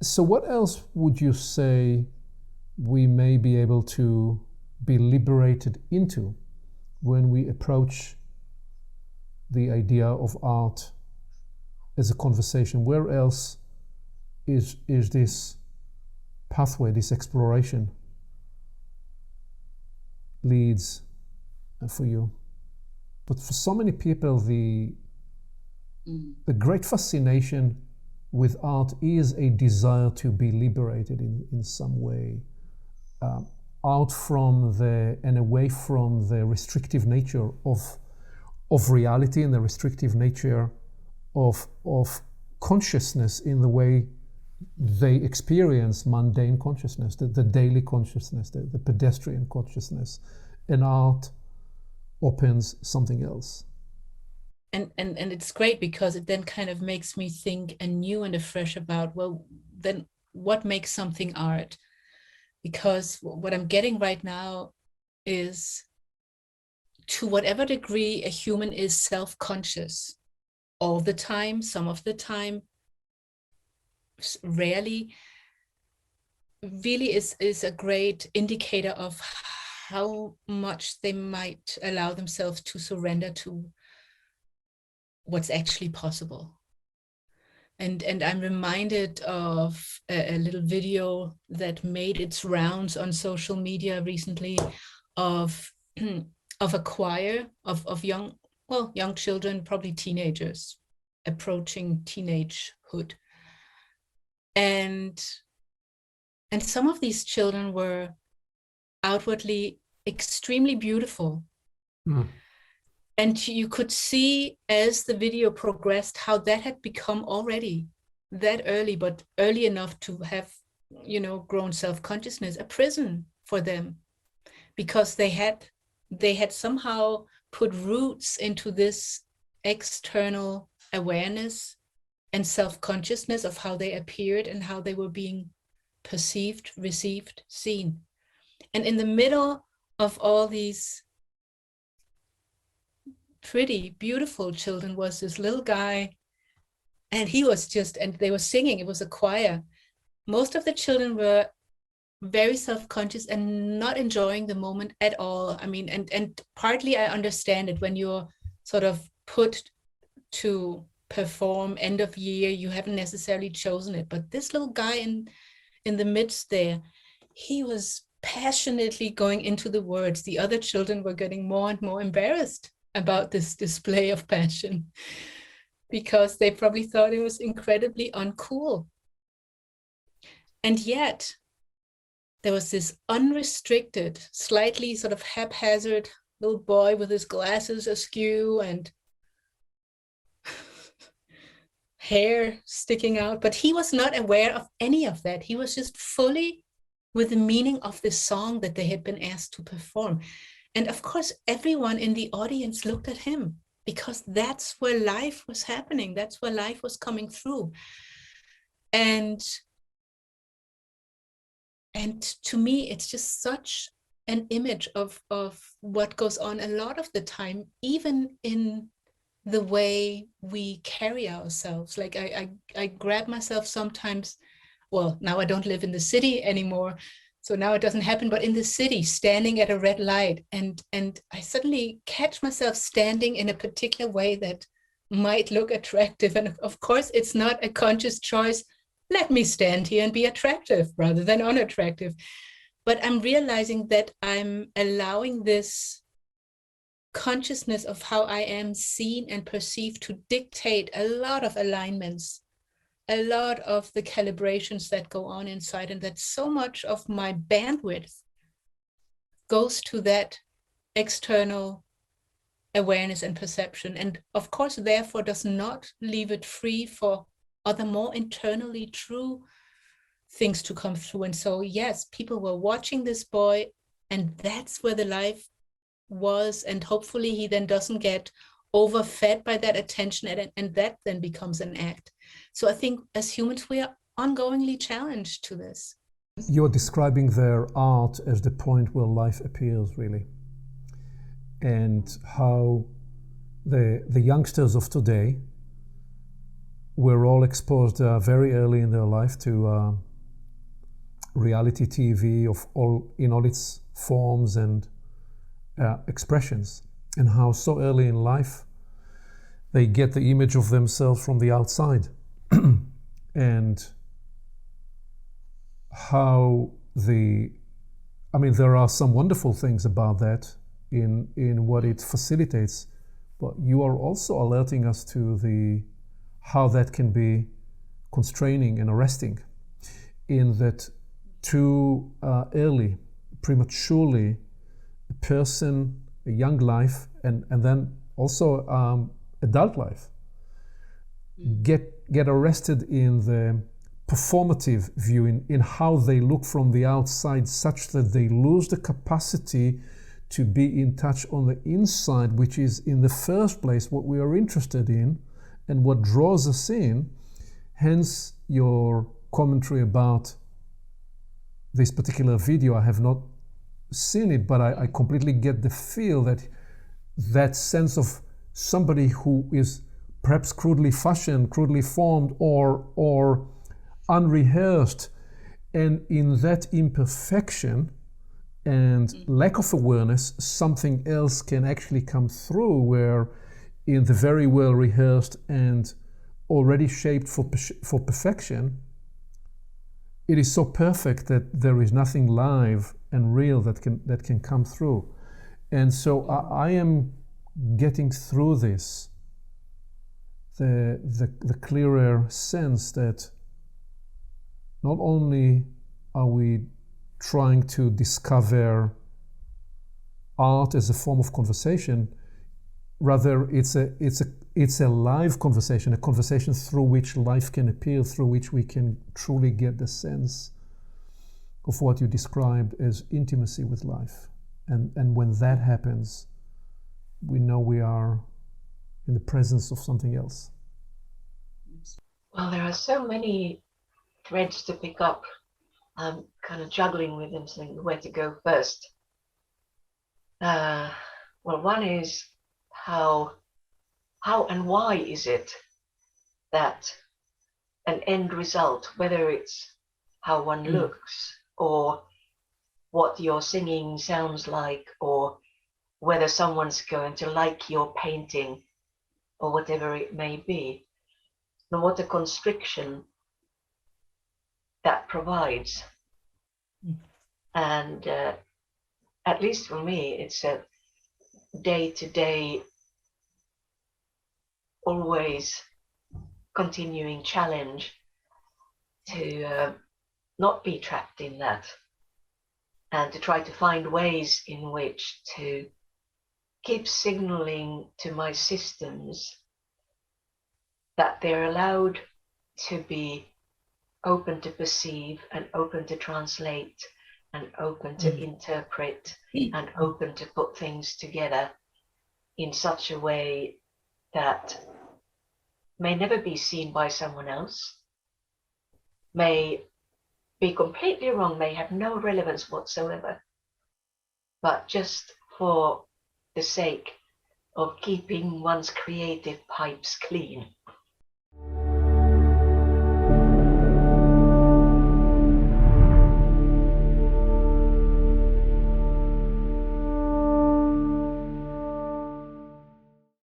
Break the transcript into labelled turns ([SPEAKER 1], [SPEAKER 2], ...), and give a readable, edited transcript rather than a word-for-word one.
[SPEAKER 1] So what else would you say we may be able to be liberated into when we approach the idea of art as a conversation? Where else is this pathway, this exploration leads for you? But for so many people, the great fascination with art is a desire to be liberated in some way, out from and away from the restrictive nature of reality and the restrictive nature of consciousness in the way they experience mundane consciousness, the daily consciousness, the pedestrian consciousness. And art opens something else.
[SPEAKER 2] And it's great because it then kind of makes me think anew and afresh about, well, then what makes something art? Because what I'm getting right now is, to whatever degree a human is self-conscious, all the time, some of the time, rarely, really is a great indicator of how much they might allow themselves to surrender to what's actually possible. And I'm reminded of a little video that made its rounds on social media recently of a choir of young children, probably teenagers, approaching teenagehood. And some of these children were outwardly extremely beautiful. Mm. And you could see as the video progressed how that had become already that early, but early enough to have, grown self-consciousness, a prison for them, because they had somehow put roots into this external awareness and self-consciousness of how they appeared and how they were being perceived, received, seen. And in the middle of all these pretty, beautiful children was this little guy, and he was and they were singing, it was a choir. Most of the children were very self-conscious and not enjoying the moment at all. I mean, and partly I understand it. When you're sort of put to perform end of year, you haven't necessarily chosen it. But this little guy in the midst there, he was passionately going into the words. The other children were getting more and more embarrassed about this display of passion, because they probably thought it was incredibly uncool. And yet there was this unrestricted, slightly sort of haphazard little boy with his glasses askew and hair sticking out, but he was not aware of any of that. He was just fully with the meaning of this song that they had been asked to perform. And of course, everyone in the audience looked at him, because that's where life was happening. That's where life was coming through. And to me, it's just such an image of what goes on a lot of the time, even in the way we carry ourselves. Like I grab myself sometimes, well, now I don't live in the city anymore, so now it doesn't happen, but in the city, standing at a red light, and I suddenly catch myself standing in a particular way that might look attractive. And of course, it's not a conscious choice. Let me stand here and be attractive rather than unattractive. But I'm realizing that I'm allowing this consciousness of how I am seen and perceived to dictate a lot of alignments, a lot of the calibrations that go on inside, and that so much of my bandwidth goes to that external awareness and perception. And of course, therefore, does not leave it free for other more internally true things to come through. And so, yes, people were watching this boy, and that's where the life was. And hopefully he then doesn't get overfed by that attention, and that then becomes an act. So I think as humans, we are ongoingly challenged to this.
[SPEAKER 1] You're describing their art as the point where life appears, really. And how the youngsters of today were all exposed very early in their life to reality TV in all its forms and expressions, and how so early in life they get the image of themselves from the outside, and how there are some wonderful things about that in what it facilitates, but you are also alerting us to how that can be constraining and arresting, in that too early, prematurely, a young life, and then also adult life, get arrested in the performative view, in how they look from the outside, such that they lose the capacity to be in touch on the inside, which is in the first place what we are interested in and what draws us in. Hence your commentary about this particular video. I have not seen it, but I completely get the feel that sense of somebody who is perhaps crudely fashioned, crudely formed, or unrehearsed, and in that imperfection and lack of awareness, something else can actually come through, where in the very well rehearsed and already shaped for perfection, it is so perfect that there is nothing live and real that can come through. And so I am getting through this the clearer sense that not only are we trying to discover art as a form of conversation, rather it's a live conversation, a conversation through which life can appear, through which we can truly get the sense of what you described as intimacy with life. And when that happens, we know we are in the presence of something else.
[SPEAKER 3] Well, there are so many threads to pick up. I'm kind of juggling with them, saying where to go first. Well, one is how and why is it that an end result, whether it's how one looks or what your singing sounds like, or whether someone's going to like your painting or whatever it may be, and what a constriction that provides. And at least for me, it's a day-to-day, always continuing challenge to not be trapped in that, and to try to find ways in which to keep signaling to my systems that they're allowed to be open to perceive and open to translate and open to interpret and open to put things together in such a way that may never be seen by someone else, may be completely wrong, may have no relevance whatsoever, but just for the sake of keeping one's creative pipes clean.